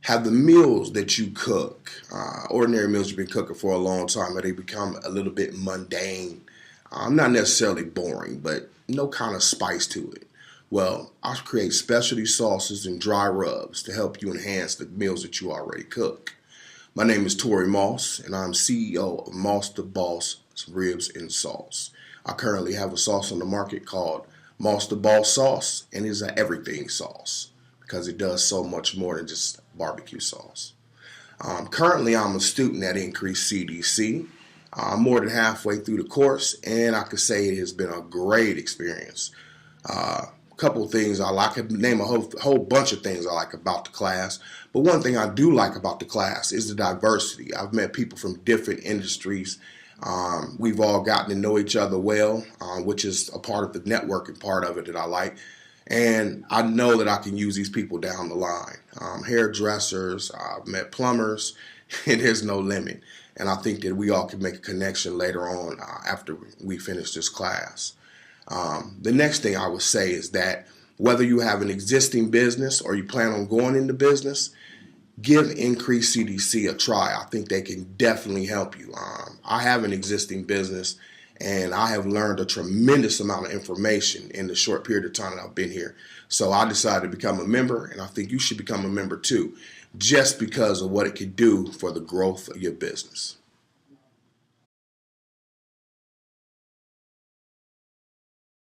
Have the meals that you cook, ordinary meals you've been cooking for a long time, have they become a little bit mundane? Not necessarily boring, but no kind of spice to it. Well, I create specialty sauces and dry rubs to help you enhance the meals that you already cook. My name is Tori Moss, and I'm CEO of Moss the Boss Ribs and Sauce. I currently have a sauce on the market called Moss the Boss Sauce, and it's an everything sauce because it does so much more than just barbecue sauce. Currently, I'm a student at Increase CDC. I'm more than halfway through the course, and I could say it has been a great experience. A couple of things I like. I could name a whole bunch of things I like about the class, but one thing I do like about the class is the diversity. I've met people from different industries. We've all gotten to know each other well, which is a part of the networking part of it that I like. And I know that I can use these people down the line. Hairdressers, I've met plumbers, and there's no limit. And I think that we all can make a connection later on after we finish this class. The next thing I would say is that whether you have an existing business or you plan on going into business, give Increase CDC a try. I think they can definitely help you. I have an existing business, and I have learned a tremendous amount of information in the short period of time that I've been here. So I decided to become a member, and I think you should become a member too, just because of what it could do for the growth of your business.